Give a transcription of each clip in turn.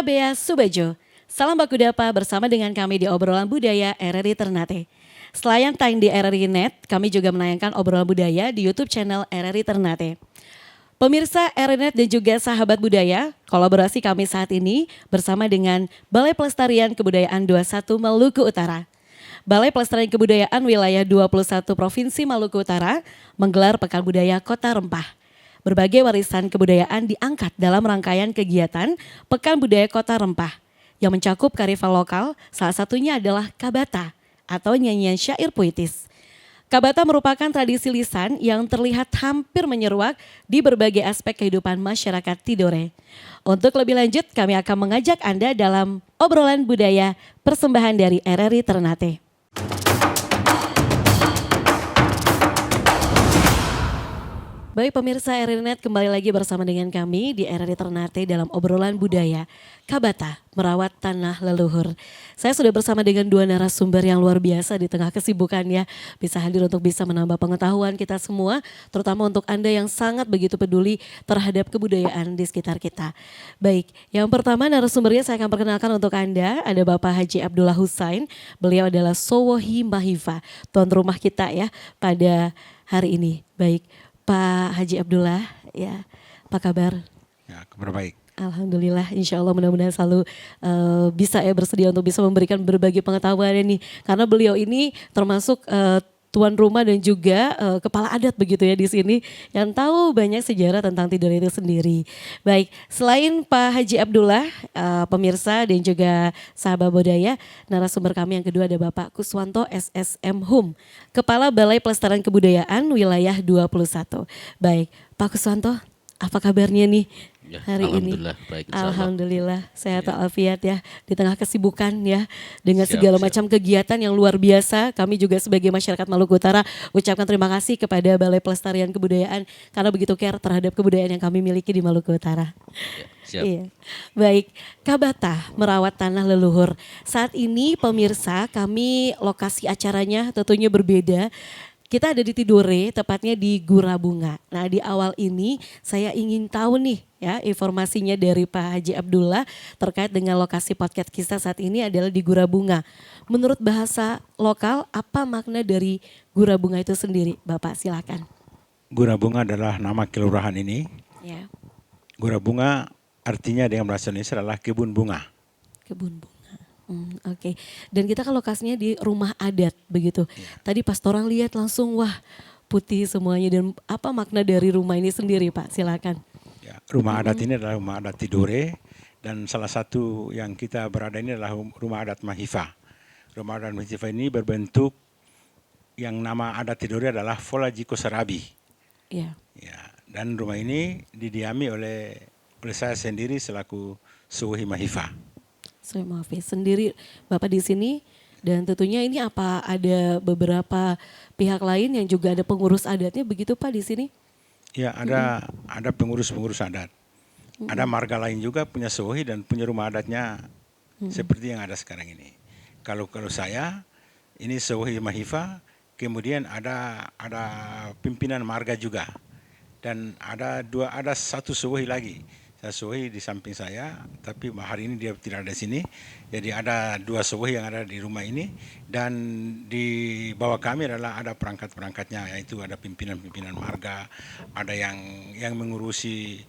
Bea Subejo. Salam Baku Dapa bersama dengan kami di obrolan budaya RRI Ternate. Selain tayang di RRI Net, kami juga menayangkan obrolan budaya di YouTube channel RRI Ternate. Pemirsa RRI Net dan juga sahabat budaya, kolaborasi kami saat ini bersama dengan Balai Pelestarian Kebudayaan 21 Maluku Utara. Balai Pelestarian Kebudayaan Wilayah 21 Provinsi Maluku Utara menggelar Pekan Budaya Kota Rempah. Berbagai warisan kebudayaan diangkat dalam rangkaian kegiatan Pekan Budaya Kota Rempah yang mencakup kearifan lokal, salah satunya adalah kabata atau nyanyian syair puitis. Kabata merupakan tradisi lisan yang terlihat hampir menyeruak di berbagai aspek kehidupan masyarakat Tidore. Untuk lebih lanjut, kami akan mengajak Anda dalam obrolan budaya persembahan dari RRI Ternate. Baik pemirsa RRI Net, kembali lagi bersama dengan kami di RRI Ternate dalam obrolan budaya Kabata, merawat tanah leluhur. Saya sudah bersama dengan dua narasumber yang luar biasa di tengah kesibukannya. Bisa hadir untuk bisa menambah pengetahuan kita semua, terutama untuk Anda yang sangat begitu peduli terhadap kebudayaan di sekitar kita. Baik, yang pertama narasumbernya saya akan perkenalkan untuk Anda, ada Bapak Haji Abdullah Husain. Beliau adalah Sowohi Mahifa, tuan rumah kita ya pada hari ini. Baik, Pak Haji Abdullah, ya, apa kabar? Ya, kabar baik. Alhamdulillah, insya Allah mudah-mudahan selalu bisa ya bersedia untuk bisa memberikan berbagai pengetahuan nih. Karena beliau ini termasuk tuan rumah dan juga kepala adat begitu ya di sini yang tahu banyak sejarah tentang Tidore itu sendiri. Baik, selain Pak Haji Abdullah, pemirsa dan juga sahabat budaya, narasumber kami yang kedua ada Bapak Kuswanto SSM Hum, Kepala Balai Pelestarian Kebudayaan Wilayah 21. Baik, Pak Kuswanto, apa kabarnya nih? Ya, Hari ini alhamdulillah baik, insya Allah. Alhamdulillah sehat walafiat ya di tengah kesibukan ya dengan Siap, segala siap. macam kegiatan yang luar biasa. Kami juga sebagai masyarakat Maluku Utara ucapkan terima kasih kepada Balai Pelestarian Kebudayaan karena begitu care terhadap kebudayaan yang kami miliki di Maluku Utara. Siap. Iya. Baik, Kabata, merawat tanah leluhur. Saat ini pemirsa, kami lokasi acaranya tentunya berbeda. Kita ada di Tidore, tepatnya di Gura Bunga. Nah, di awal ini saya ingin tahu nih ya informasinya dari Pak Haji Abdullah terkait dengan lokasi podcast kita saat ini adalah di Gura Bunga. Menurut bahasa lokal, apa makna dari Gura Bunga itu sendiri? Bapak silakan. Gura Bunga adalah nama kelurahan ini. Ya, Gura Bunga artinya dengan bahasa Indonesia adalah kebun bunga. kebun bunga. Oke. Dan kita kan lokasinya di rumah adat begitu. Tadi pas orang lihat langsung wah putih semuanya dan apa makna dari rumah ini sendiri Pak? Silakan. Ya, rumah adat ini adalah rumah adat Tidore dan salah satu yang kita berada ini adalah rumah adat Mahifa. Rumah adat Mahifa ini berbentuk yang nama adat Tidore adalah Fola Jiko Sarabi. Ya. Ya, dan rumah ini didiami oleh saya sendiri selaku Sowohi Mahifa. Saya maaf ya, sendiri Bapak di sini dan tentunya ini apa ada beberapa pihak lain yang juga ada pengurus adatnya begitu Pak di sini? Ya, ada pengurus-pengurus adat. Ada marga lain juga punya Sowohi dan punya rumah adatnya seperti yang ada sekarang ini. Kalau saya ini Sowohi Mahifa, kemudian ada pimpinan marga juga. Dan ada satu Sowohi lagi. Saya Sowohi di samping saya, tapi hari ini dia tidak ada di sini. Jadi ada dua Sowohi yang ada di rumah ini dan di bawah kami adalah ada perangkat-perangkatnya, yaitu ada pimpinan-pimpinan marga, ada yang mengurusi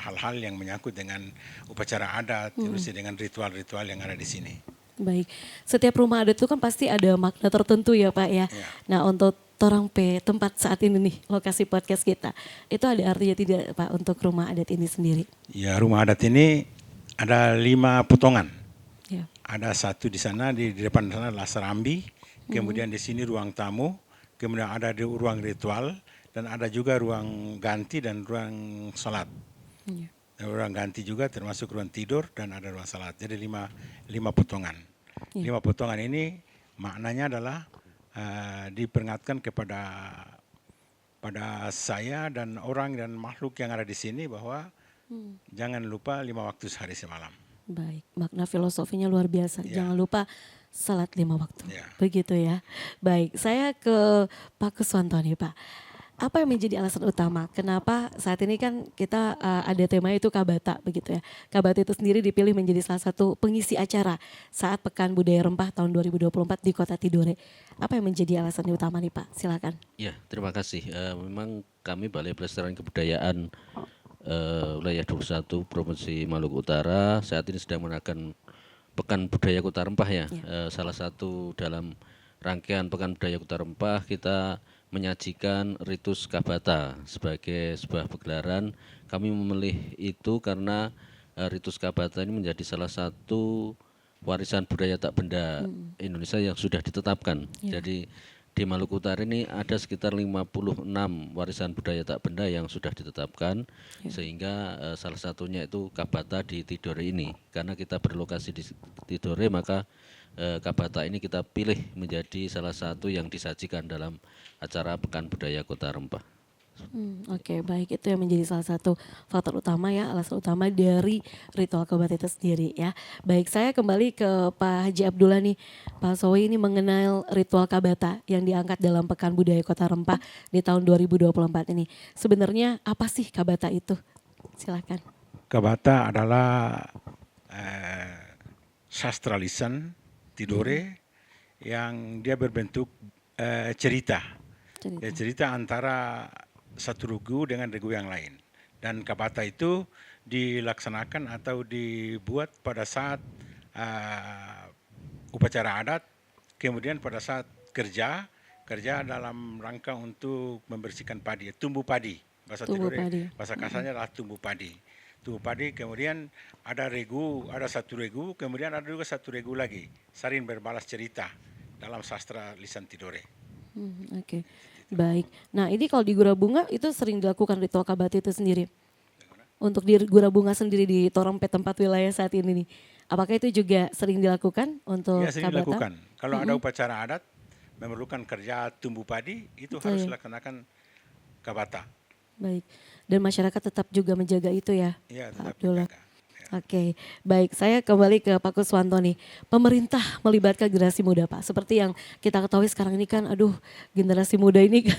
hal-hal yang menyangkut dengan upacara adat, urusi dengan ritual-ritual yang ada di sini. Baik, setiap rumah adat itu kan pasti ada makna tertentu ya Pak ya. Ya. Nah untuk Torang P tempat saat ini nih lokasi podcast kita, itu ada artinya tidak Pak untuk rumah adat ini sendiri? Ya, rumah adat ini ada 5 potongan. Ya. Ada satu di sana, di depan sana adalah serambi, kemudian di sini ruang tamu, kemudian ada di ruang ritual, dan ada juga ruang ganti dan ruang salat. Ya. Ruang ganti juga termasuk ruang tidur dan ada ruang salat. Jadi lima potongan. Ya. 5 potongan ini maknanya adalah diperingatkan pada saya dan orang dan makhluk yang ada di sini bahwa jangan lupa 5 waktu sehari semalam. Baik, makna filosofinya luar biasa. Ya. Jangan lupa salat 5 waktu. Ya. Begitu ya. Baik, saya ke Pak Kuswanto nih Pak. Apa yang menjadi alasan utama kenapa saat ini kan kita ada tema itu Kabata begitu ya. Kabata itu sendiri dipilih menjadi salah satu pengisi acara saat Pekan Budaya Rempah tahun 2024 di Kota Tidore. Apa yang menjadi alasan utama nih Pak? Silakan. Ya, terima kasih. Memang kami Balai Pelestarian Kebudayaan Wilayah 21 Provinsi Maluku Utara saat ini sedang mengadakan Pekan Budaya Kota Rempah ya. Salah satu dalam rangkaian Pekan Budaya Kota Rempah kita menyajikan Ritus Kabata sebagai sebuah pagelaran. Kami memilih itu karena Ritus Kabata ini menjadi salah satu warisan budaya tak benda Indonesia yang sudah ditetapkan. Jadi di Maluku Utara ini ada sekitar 56 warisan budaya tak benda yang sudah ditetapkan, sehingga salah satunya itu Kabata di Tidore ini. Karena kita berlokasi di Tidore, maka Kabata ini kita pilih menjadi salah satu yang disajikan dalam acara Pekan Budaya Kota Rempah. Oke, baik, itu yang menjadi salah satu faktor utama ya, alasan utama dari ritual Kabata itu sendiri ya. Baik, saya kembali ke Pak Haji Abdullah nih. Pak Sowi ini mengenal ritual Kabata yang diangkat dalam Pekan Budaya Kota Rempah di tahun 2024 ini. Sebenarnya apa sih Kabata itu? Silakan. Kabata adalah sastra lisan Tidore yang dia berbentuk cerita. Ya, cerita antara satu regu dengan regu yang lain. Dan Kabata itu dilaksanakan atau dibuat pada saat upacara adat, kemudian pada saat kerja dalam rangka untuk membersihkan padi, tumbuh padi. Bahasa Tidore, bahasa kasarnya adalah tumbuh padi. Tumbuh padi, kemudian ada satu regu, kemudian ada juga satu regu lagi, saling berbalas cerita dalam sastra lisan Tidore. Oke. Baik. Nah, ini kalau di Gura Bunga itu sering dilakukan ritual Kabata itu sendiri. Untuk di Gura Bunga sendiri di Torompet tempat wilayah saat ini nih. Apakah itu juga sering dilakukan untuk ya, sering Kabata? dilakukan. Kalau ada upacara adat memerlukan kerja tumbuh padi, itu harus dilaksanakan Kabata. Baik. Dan masyarakat tetap juga menjaga itu ya, Iya, Pak tetap Abdullah. menjaga. Oke, baik. Saya kembali ke Pak Kuswanto nih. Pemerintah melibatkan generasi muda, Pak. Seperti yang kita ketahui sekarang ini kan, generasi muda ini kan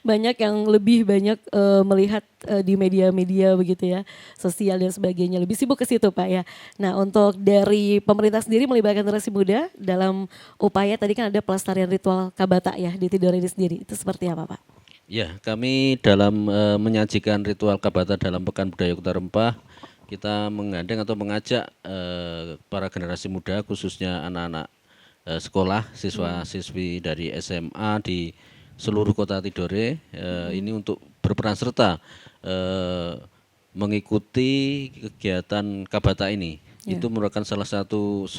banyak yang lebih banyak melihat di media-media begitu ya, sosial dan sebagainya. Lebih sibuk ke situ, Pak ya. Nah, untuk dari pemerintah sendiri melibatkan generasi muda dalam upaya tadi kan ada pelestarian ritual Kabata ya di Tidore ini sendiri. Itu seperti apa, Pak? Ya, kami dalam menyajikan ritual Kabata dalam Pekan Budaya Kota Rempah, kita menggandeng atau mengajak para generasi muda khususnya anak-anak sekolah, siswa-siswi dari SMA di seluruh kota Tidore ini untuk berperan serta mengikuti kegiatan Kabata ini. Itu merupakan salah satu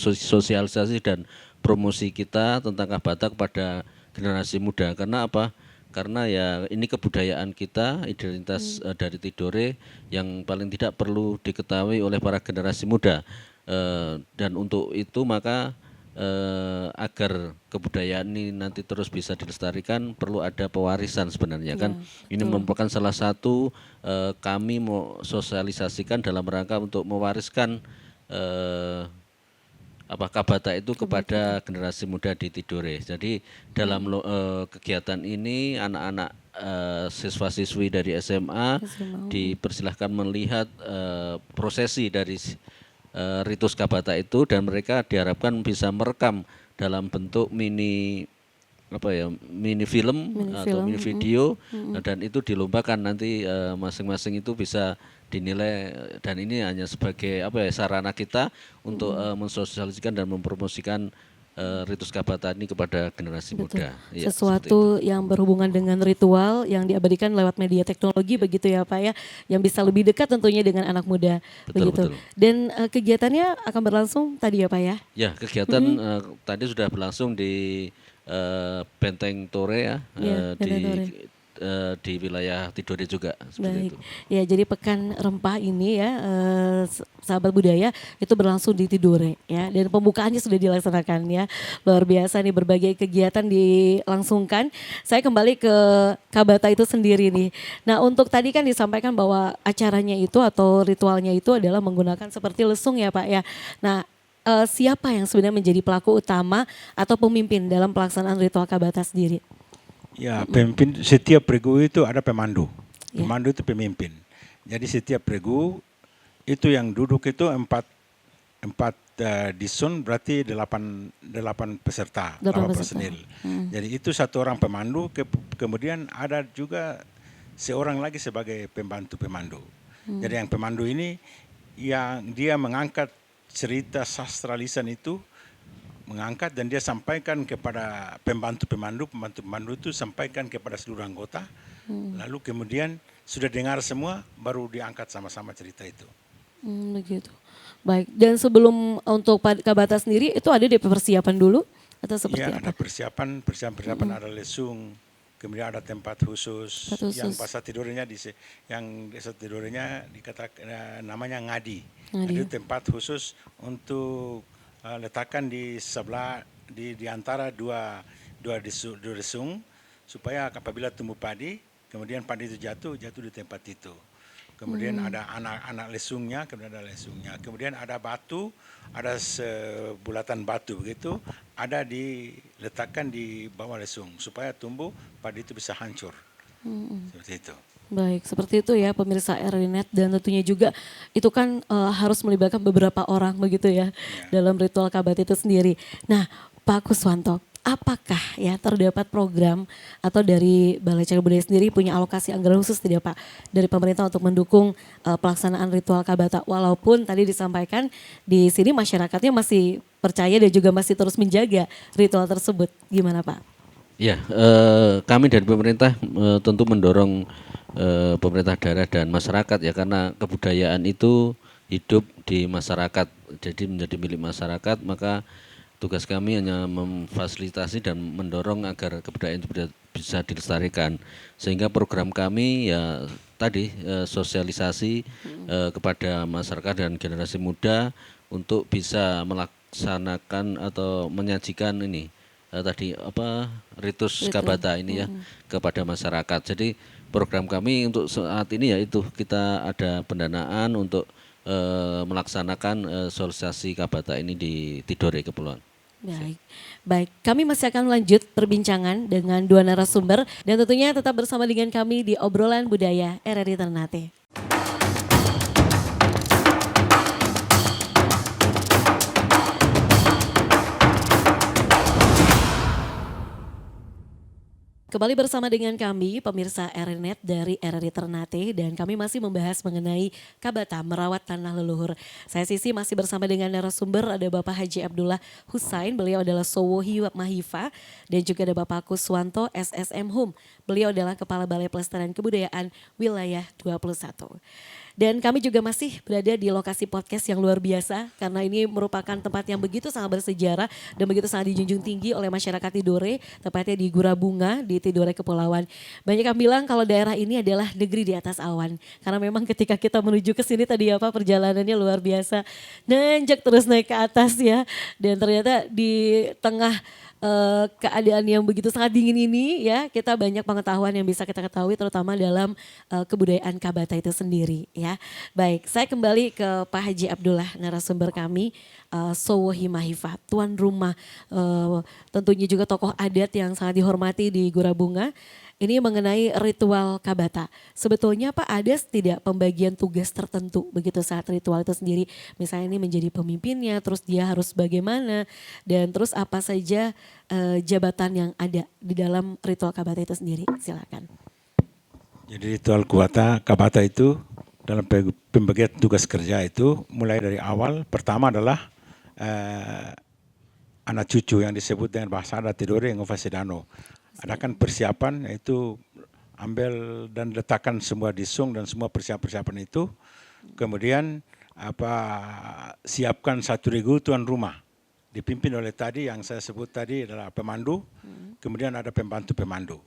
sosialisasi dan promosi kita tentang Kabata kepada generasi muda. Karena apa? Karena ya ini kebudayaan kita, identitas dari Tidore yang paling tidak perlu diketahui oleh para generasi muda. Dan untuk itu maka agar kebudayaan ini nanti terus bisa dilestarikan perlu ada pewarisan sebenarnya kan. Ini merupakan salah satu kami mau sosialisasikan dalam rangka untuk mewariskan Kabata itu kepada generasi muda di Tidore. Jadi dalam kegiatan ini anak-anak siswa-siswi dari SMA dipersilahkan melihat prosesi dari ritus Kabata itu, dan mereka diharapkan bisa merekam dalam bentuk mini film atau mini video, dan itu dilombakan nanti masing-masing itu bisa dinilai, dan ini hanya sebagai sarana kita untuk mensosialisasikan dan mempromosikan ritus Kabata ini kepada generasi muda. Ya, sesuatu yang berhubungan dengan ritual yang diabadikan lewat media teknologi begitu ya Pak ya, yang bisa lebih dekat tentunya dengan anak muda. Betul. Dan kegiatannya akan berlangsung tadi ya Pak ya? Ya, kegiatan tadi sudah berlangsung di Benteng Tore ya, di wilayah Tidore juga seperti itu. Ya, jadi Pekan Rempah ini ya sahabat budaya itu berlangsung di Tidore ya, dan pembukaannya sudah dilaksanakan ya. Luar biasa nih, berbagai kegiatan dilangsungkan. Saya kembali ke Kabata itu sendiri nih. Nah, untuk tadi kan disampaikan bahwa acaranya itu atau ritualnya itu adalah menggunakan seperti lesung ya Pak ya. Nah, siapa yang sebenarnya menjadi pelaku utama atau pemimpin dalam pelaksanaan ritual Kabata sendiri? Ya, pemimpin setiap regu itu ada pemandu. Ya. Pemandu itu pemimpin. Jadi setiap regu itu yang duduk itu empat disun berarti delapan peserta, 8 delapan peserta. personil. Jadi itu satu orang pemandu, kemudian ada juga seorang lagi sebagai pembantu pemandu. Jadi yang pemandu ini yang dia mengangkat cerita sastra lisan itu, mengangkat dan dia sampaikan kepada pembantu pemandu itu sampaikan kepada seluruh anggota. Lalu kemudian sudah dengar semua, baru diangkat sama-sama cerita itu. Begitu. Baik, dan sebelum untuk Kabata sendiri itu ada DP persiapan dulu atau seperti Iya, apa? ada persiapan ada lesung, kemudian ada tempat khusus, Tempat khusus. yang pasar tidurnya dikatakan namanya ngadi. Ngadi. Itu tempat khusus untuk letakkan di sebelah di antara dua lesung supaya apabila tumbuh padi, kemudian padi itu jatuh di tempat itu. Kemudian ada anak lesungnya, kemudian ada batu, ada sebulatan batu begitu, ada diletakkan di bawah lesung supaya tumbuh padi itu bisa hancur. Seperti itu. Baik, seperti itu ya pemirsa RRI.net, dan tentunya juga itu kan harus melibatkan beberapa orang begitu ya dalam ritual Kabata itu sendiri. Nah, Pak Kuswanto, apakah ya terdapat program atau dari Balai Cagar Budaya sendiri punya alokasi anggaran khusus tidak Pak dari pemerintah untuk mendukung pelaksanaan ritual Kabata, walaupun tadi disampaikan di sini masyarakatnya masih percaya dan juga masih terus menjaga ritual tersebut. Gimana Pak? Ya, kami dari pemerintah tentu mendorong pemerintah daerah dan masyarakat ya, karena kebudayaan itu hidup di masyarakat, jadi menjadi milik masyarakat, maka tugas kami hanya memfasilitasi dan mendorong agar kebudayaan itu bisa dilestarikan. Sehingga program kami ya tadi sosialisasi kepada masyarakat dan generasi muda untuk bisa melaksanakan atau menyajikan ini tadi apa ritus Kabata ini ya kepada masyarakat. Jadi program kami untuk saat ini yaitu kita ada pendanaan untuk melaksanakan sosialisasi Kabata ini di Tidore Kepulauan. Baik, baik. Kami masih akan lanjut perbincangan dengan dua narasumber dan tentunya tetap bersama dengan kami di obrolan budaya RRI Ternate. Kembali bersama dengan kami pemirsa RRI.net dari RRI Ternate, dan kami masih membahas mengenai Kabata merawat tanah leluhur. Saya Sisi masih bersama dengan narasumber, ada Bapak Haji Abdullah Husain, beliau adalah Sowohi Mahifa, dan juga ada Bapak Kuswanto SSM Hum, beliau adalah Kepala Balai Pelestarian Kebudayaan Wilayah 21. Dan kami juga masih berada di lokasi podcast yang luar biasa karena ini merupakan tempat yang begitu sangat bersejarah dan begitu sangat dijunjung tinggi oleh masyarakat Tidore, tepatnya di Gura Bunga di Tidore Kepulauan. Banyak yang bilang kalau daerah ini adalah negeri di atas awan karena memang ketika kita menuju ke sini tadi apa perjalanannya luar biasa, nanjak terus naik ke atas ya, dan ternyata di tengah keadaan yang begitu sangat dingin ini ya, kita banyak pengetahuan yang bisa kita ketahui terutama dalam kebudayaan Kabata itu sendiri ya. Baik, saya kembali ke Pak Haji Abdullah, narasumber kami, Sowohi Mahifa, tuan rumah, tentunya juga tokoh adat yang sangat dihormati di Gura Bunga. Ini mengenai ritual Kabata. Sebetulnya Pak, ada tidak pembagian tugas tertentu begitu saat ritual itu sendiri? Misalnya ini menjadi pemimpinnya, terus dia harus bagaimana, dan terus apa saja jabatan yang ada di dalam ritual Kabata itu sendiri? Silakan. Jadi ritual Kabata itu dalam pembagian tugas kerja itu mulai dari awal, pertama adalah anak cucu yang disebut dengan bahasa adat Tidore Ngovasedano. Adakan persiapan, yaitu ambil dan letakkan semua disung dan semua persiapan itu. Kemudian siapkan satu regu tuan rumah dipimpin oleh tadi yang saya sebut tadi adalah pemandu. Kemudian ada pembantu pemandu.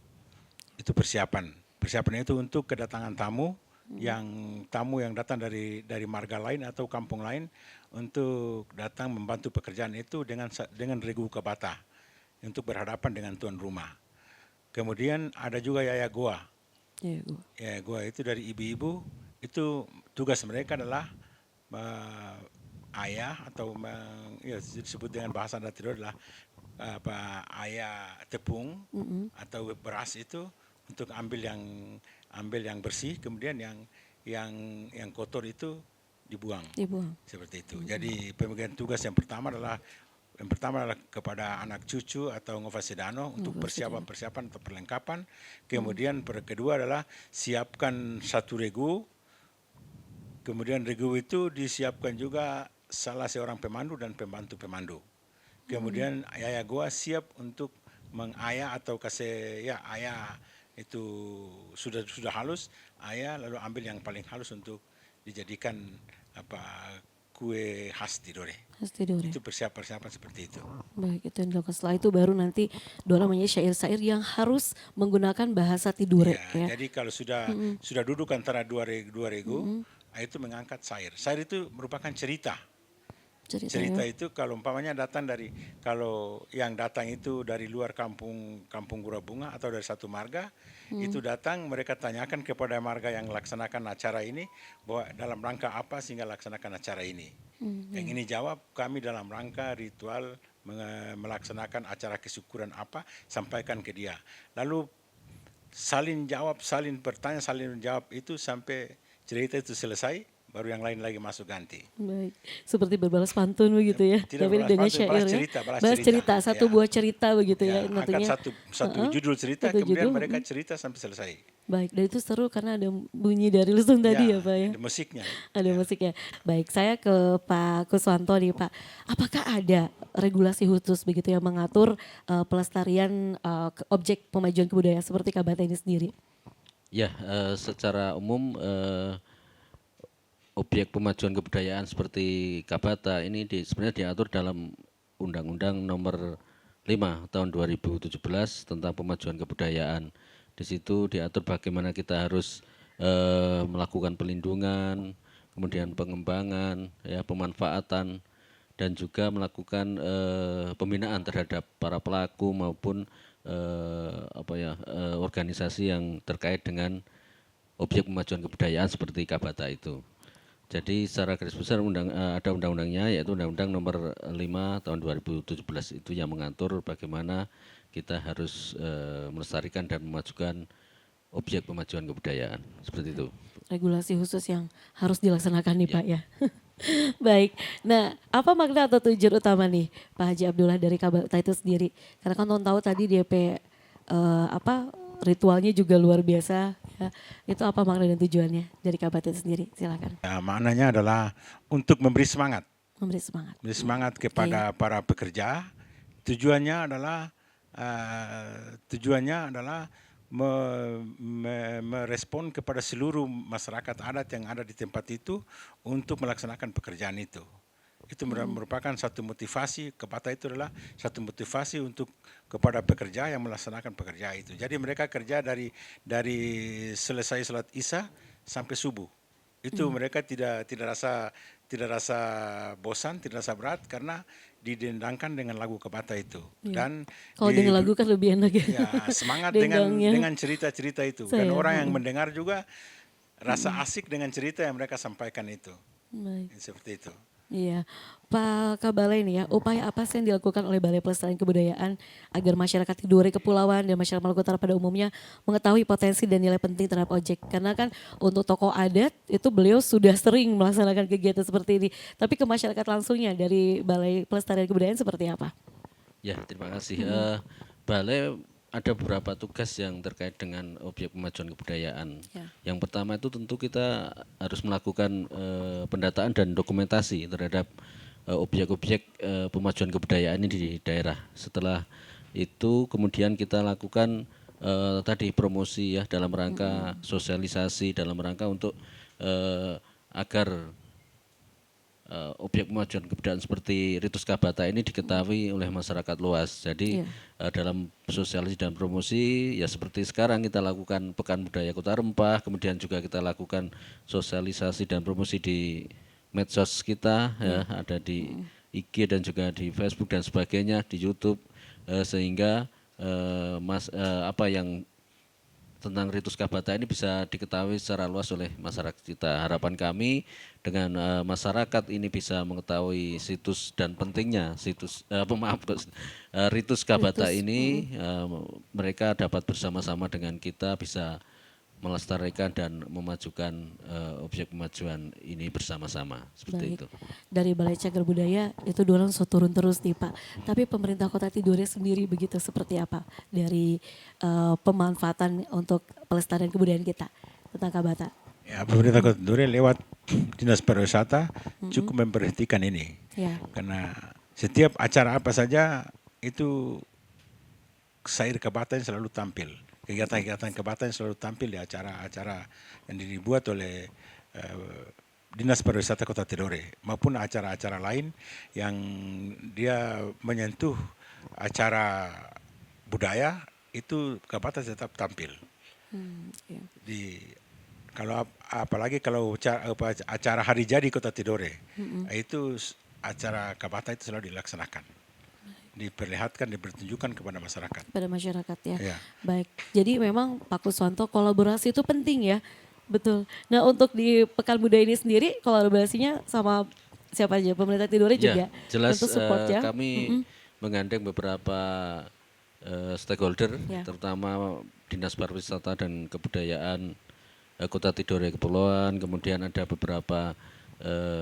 Itu persiapan. Persiapan itu untuk kedatangan tamu yang datang dari marga lain atau kampung lain untuk datang membantu pekerjaan itu dengan regu Kabata untuk berhadapan dengan tuan rumah. Kemudian ada juga Yaya Goa. Yaya Goa itu dari ibu-ibu, itu tugas mereka adalah ayah atau ya disebut dengan bahasa adat itu adalah ayah tepung atau beras itu untuk ambil yang bersih, kemudian yang kotor itu dibuang Dibuang. seperti itu. Jadi pembagian tugas yang pertama adalah kepada anak cucu atau ngovasedano untuk persiapan atau perlengkapan. Kemudian kedua adalah siapkan satu regu. Kemudian regu itu disiapkan juga salah seorang pemandu dan pembantu pemandu. Kemudian ayah gua siap untuk mengayah atau kasih ya ayah itu sudah halus, ayah lalu ambil yang paling halus untuk dijadikan kue khas Tidore. Khas Tidore. Itu persiapan seperti itu. Baik, itu yang dilakukan. Setelah itu baru nanti Dora namanya syair-syair yang harus menggunakan bahasa Tidore. Ya. Jadi kalau sudah duduk antara dua regu, itu mengangkat syair. Syair itu merupakan cerita. Cerita itu kalau umpamanya kalau yang datang itu dari luar kampung Gura Bunga atau dari satu marga, itu datang mereka tanyakan kepada marga yang laksanakan acara ini bahwa dalam rangka apa sehingga laksanakan acara ini. Yang ini jawab kami dalam rangka ritual melaksanakan acara kesyukuran apa, sampaikan ke dia. Lalu saling jawab, saling bertanya, saling jawab itu sampai cerita itu selesai. Baru yang lain lagi masuk ganti. Baik, seperti berbalas pantun begitu ya. Tidak tapi dengan syair balas cerita, satu buah cerita begitu ya. Angkat satu judul cerita, kemudian mereka cerita sampai selesai. Baik, dan itu seru karena ada bunyi dari lusung tadi ya Pak ya. Ada musiknya. Ada musiknya. Baik, saya ke Pak Kuswanto nih Pak. Apakah ada regulasi khusus begitu yang mengatur pelestarian objek pemajuan kebudayaan seperti Kabata ini sendiri? Ya, secara umum objek pemajuan kebudayaan seperti Kabata ini sebenarnya diatur dalam Undang-Undang Nomor 5 Tahun 2017 tentang pemajuan kebudayaan. Di situ diatur bagaimana kita harus melakukan pelindungan, kemudian pengembangan, ya, pemanfaatan, dan juga melakukan pembinaan terhadap para pelaku maupun organisasi yang terkait dengan objek pemajuan kebudayaan seperti Kabata itu. Jadi secara garis besar ada undang-undangnya, yaitu Undang-Undang Nomor 5 Tahun 2017 itu yang mengatur bagaimana kita harus melestarikan dan memajukan objek pemajuan kebudayaan, seperti itu. Regulasi khusus yang harus dilaksanakan nih Pak ya. Baik, nah apa makna atau tujuan utama nih Pak Haji Abdullah dari Kabata itu sendiri? Karena kan tahu tadi DP ritualnya juga luar biasa. Ya. Itu apa makna dan tujuannya dari Kabata itu sendiri? Silakan. Ya, maknanya adalah untuk memberi semangat. Memberi semangat. Memberi semangat kepada para pekerja. Tujuannya adalah merespon kepada seluruh masyarakat adat yang ada di tempat itu untuk melaksanakan pekerjaan itu. Itu merupakan satu motivasi, Kabata itu adalah satu motivasi untuk kepada pekerja yang melaksanakan pekerjaan itu. Jadi mereka kerja dari selesai salat Isya sampai subuh. Itu mereka tidak rasa bosan, tidak rasa berat karena didendangkan dengan lagu Kabata itu. Ya. Dan kalau dengan lagu kan lebih enak ya. Ya, semangat dengan cerita-cerita itu. Dan orang yang mendengar juga rasa asik dengan cerita yang mereka sampaikan itu. Baik. Seperti itu. Iya, Pak Kabala ini ya, upaya apa sih yang dilakukan oleh Balai Pelestarian Kebudayaan agar masyarakat Tidore Kepulauan dan masyarakat Maluku Utara pada umumnya mengetahui potensi dan nilai penting terhadap objek? Karena kan untuk tokoh adat itu beliau sudah sering melaksanakan kegiatan seperti ini. Tapi ke masyarakat langsungnya dari Balai Pelestarian Kebudayaan seperti apa? Ya, terima kasih. Balai ada beberapa tugas yang terkait dengan objek pemajuan kebudayaan. Ya. Yang pertama itu tentu kita harus melakukan pendataan dan dokumentasi terhadap objek-objek pemajuan kebudayaan ini di daerah. Setelah itu kemudian kita lakukan tadi promosi ya dalam rangka sosialisasi, dalam rangka untuk agar objek pemajuan kebudayaan seperti Ritus Kabata ini diketahui oleh masyarakat luas. Jadi dalam sosialisasi dan promosi ya seperti sekarang kita lakukan Pekan Budaya Kota Rempah, kemudian juga kita lakukan sosialisasi dan promosi di medsos kita, ya, ada di IG dan juga di Facebook dan sebagainya, di YouTube, sehingga apa yang tentang ritus Kabata ini bisa diketahui secara luas oleh masyarakat kita. Harapan kami dengan masyarakat ini bisa mengetahui situs dan pentingnya ritus Kabata Ritus, ini, mereka dapat bersama-sama dengan kita bisa melestarikan dan memajukan objek kemajuan ini bersama-sama seperti baik. itu. Dari Balai Cagar Budaya itu dorong turun terus nih Pak. Tapi pemerintah Kota Tidore sendiri begitu seperti apa dari pemanfaatan untuk pelestarian kebudayaan kita tentang Kabata? Ya, pemerintah Kota Tidore lewat Dinas Pariwisata cukup memperhatikan ini. Ya, Karena setiap acara apa saja itu Sair Kabata yang selalu tampil. Kegiatan-kegiatan Kabata yang selalu tampil di acara-acara yang dibuat oleh Dinas Pariwisata Kota Tidore maupun acara-acara lain yang dia menyentuh acara budaya itu Kabata tetap tampil. ya. Di apalagi kalau acara hari jadi Kota Tidore itu acara Kabata itu selalu dilaksanakan, diperlihatkan, dipertunjukkan kepada masyarakat. Pada masyarakat ya. Ya. Baik. Jadi memang Pak Kuswanto kolaborasi itu penting ya. Betul. Nah untuk di Pekan Budaya ini sendiri kolaborasinya sama siapa aja? Pemerintah Tidore juga Ya, jelas tentu support ya. kami menggandeng beberapa stakeholder, Ya. terutama Dinas Pariwisata dan Kebudayaan Kota Tidore Kepulauan, kemudian ada beberapa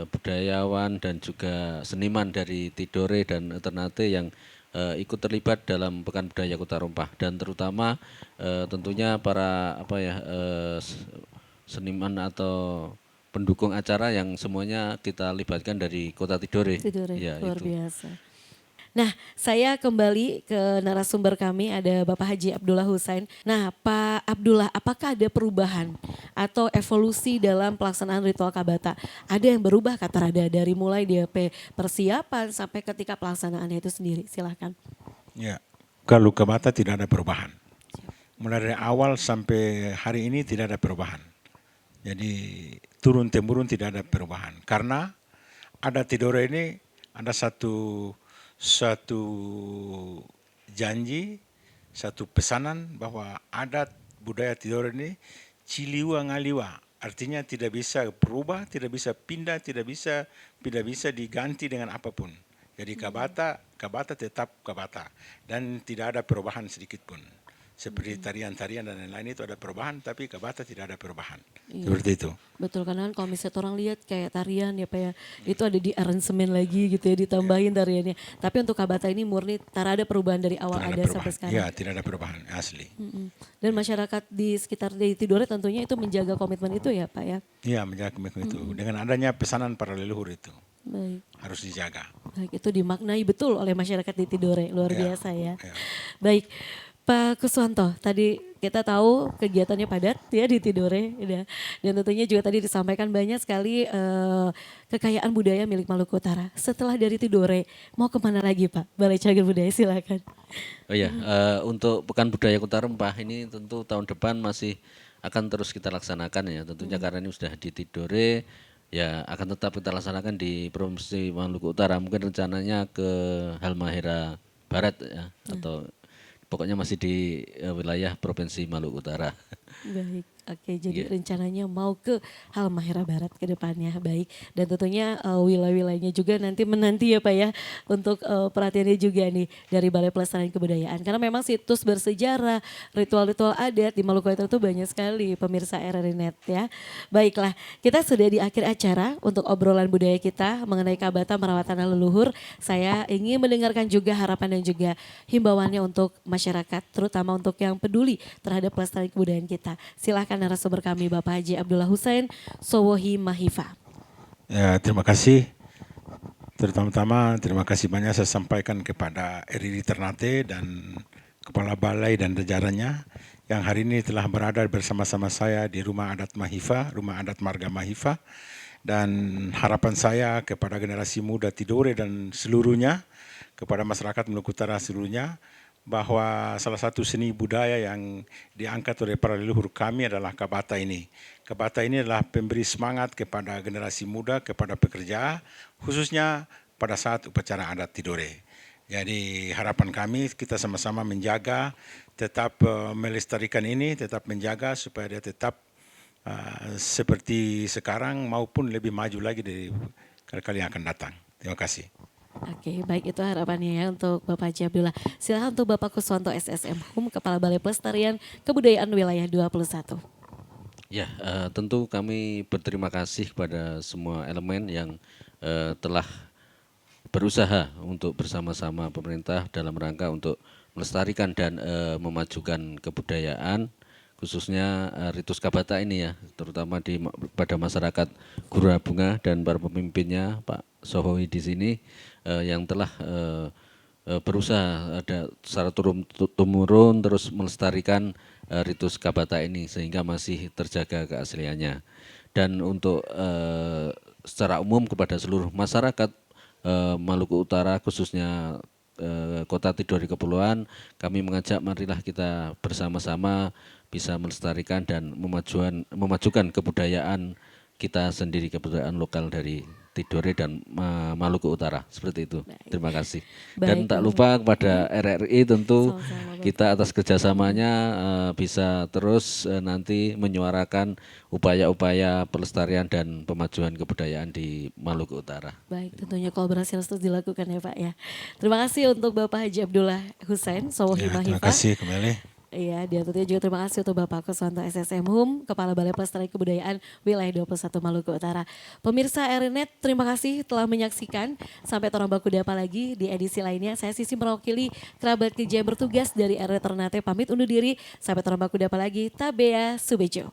budayawan dan juga seniman dari Tidore dan Ternate yang ikut terlibat dalam Pekan Budaya Kota Rempah, dan terutama tentunya para seniman atau pendukung acara yang semuanya kita libatkan dari Kota Tidore. Tidore, Ya, luar itu. biasa. Nah, saya kembali ke narasumber kami, ada Bapak Haji Abdullah Husain. Nah, Pak Abdullah, apakah ada perubahan atau evolusi dalam pelaksanaan ritual Kabata? Ada yang berubah kata Rada dari mulai DP persiapan sampai ketika pelaksanaannya itu sendiri? Silahkan. Ya, kalau Kabata tidak ada perubahan. Mulai dari awal sampai hari ini tidak ada perubahan. Jadi turun temurun tidak ada perubahan. Karena ada Tidore ini ada satu janji, satu pesanan bahwa adat budaya Tidore ini ciliwa ngaliwa, artinya tidak bisa berubah, tidak bisa pindah, tidak bisa diganti dengan apapun. Jadi Kabata tetap Kabata dan tidak ada perubahan sedikit pun. Seperti tarian-tarian dan lain-lain itu ada perubahan, tapi Kabata tidak ada perubahan. Iya. Seperti itu. Betul, karena kan kalau misalnya orang lihat kayak tarian ya Pak ya, itu ada di aransemen lagi gitu ya, ditambahin tariannya. Tapi untuk Kabata ini murni, tak ada perubahan dari awal Tidak ada perubahan. sampai sekarang. Ya, tidak ada perubahan asli. Dan masyarakat di sekitar di Tidore tentunya itu menjaga komitmen itu ya Pak ya. Iya, menjaga komitmen itu. Dengan adanya pesanan para leluhur itu Baik. harus dijaga. Baik, itu dimaknai betul oleh masyarakat di Tidore, luar Ya, biasa ya. ya. Baik, Pak Kuswanto, tadi kita tahu kegiatannya padat ya di Tidore, ya. Dan tentunya juga tadi disampaikan banyak sekali kekayaan budaya milik Maluku Utara. Setelah dari Tidore, mau kemana lagi Pak? Balai Cagar Budaya silakan. Oh ya, untuk Pekan Budaya Kota Rempah ini tentu tahun depan masih akan terus kita laksanakan ya. Tentunya karena ini sudah di Tidore, ya akan tetap kita laksanakan di Provinsi Maluku Utara. Mungkin rencananya ke Halmahera Barat ya, atau pokoknya masih di wilayah Provinsi Maluku Utara. Baik, oke. Jadi rencananya mau ke Halmahera Barat ke depannya, baik. Dan tentunya wilayah-wilayahnya juga nanti menanti ya Pak ya untuk perhatiannya juga nih dari Balai Pelestarian Kebudayaan. Karena memang situs bersejarah, ritual-ritual adat di Maluku Utara itu banyak sekali pemirsa RRI Net ya. Baiklah, kita sudah di akhir acara untuk obrolan budaya kita mengenai Kabata merawat tanah leluhur. Saya ingin mendengarkan juga harapan dan juga himbauannya untuk masyarakat, terutama untuk yang peduli terhadap pelestarian kebudayaan kita. Silahkan narasumber kami Bapak Haji Abdullah Husain, Sowohi Mahifa. Ya, terima kasih. Terutama terima kasih banyak saya sampaikan kepada RRI Ternate dan Kepala Balai dan jajarannya yang hari ini telah berada bersama-sama saya di Rumah Adat Mahifa, Rumah Adat Marga Mahifa. Dan harapan saya kepada generasi muda Tidore dan seluruhnya, kepada masyarakat Maluku Utara seluruhnya, bahwa salah satu seni budaya yang diangkat oleh para leluhur kami adalah Kabata ini. Kabata ini adalah pemberi semangat kepada generasi muda, kepada pekerja, khususnya pada saat upacara adat Tidore. Jadi harapan kami kita sama-sama menjaga, tetap melestarikan ini, tetap menjaga supaya dia tetap seperti sekarang maupun lebih maju lagi dari kali-kali yang akan datang. Terima kasih. Oke, baik itu harapannya ya untuk Bapak Haji Abdullah. Silakan untuk Bapak Kuswanto SSM Hum, Kepala Balai Pelestarian Kebudayaan Wilayah 21. Ya, tentu kami berterima kasih kepada semua elemen yang telah berusaha untuk bersama-sama pemerintah dalam rangka untuk melestarikan dan memajukan kebudayaan, khususnya Ritus Kabata ini ya, terutama pada masyarakat Gura Bunga dan para pemimpinnya Pak Sohowi di sini yang telah berusaha ada secara turun-temurun terus melestarikan Ritus Kabata ini sehingga masih terjaga keasliannya. Dan untuk secara umum kepada seluruh masyarakat Maluku Utara khususnya Kota Tidore Kepulauan, kami mengajak marilah kita bersama-sama bisa melestarikan dan memajukan kebudayaan kita sendiri, kebudayaan lokal dari Tidore dan Maluku Utara, seperti itu. Terima kasih. Dan Baik, tak lupa kepada RRI tentu Sama-sama, Bapak. kita atas kerjasamanya bisa terus nanti menyuarakan upaya-upaya pelestarian dan pemajuan kebudayaan di Maluku Utara. Baik, tentunya kolaborasi harus terus dilakukan ya Pak ya. Terima kasih untuk Bapak Haji Abdullah Hussein, Sowohi Ya, terima Mahifa. kasih kembali. Iya, dan tentunya juga terima kasih untuk Bapak Kuswanto SSM Hum, Kepala Balai Pelestarian Kebudayaan Wilayah 21 Maluku Utara. Pemirsa RNet, terima kasih telah menyaksikan. Sampai Torang Baku Dapa lagi di edisi lainnya. Saya Sisi mewakili kerabat kerja yang bertugas dari RNet Ternate pamit undur diri. Sampai Torang Baku Dapa lagi. Tabea Subejo.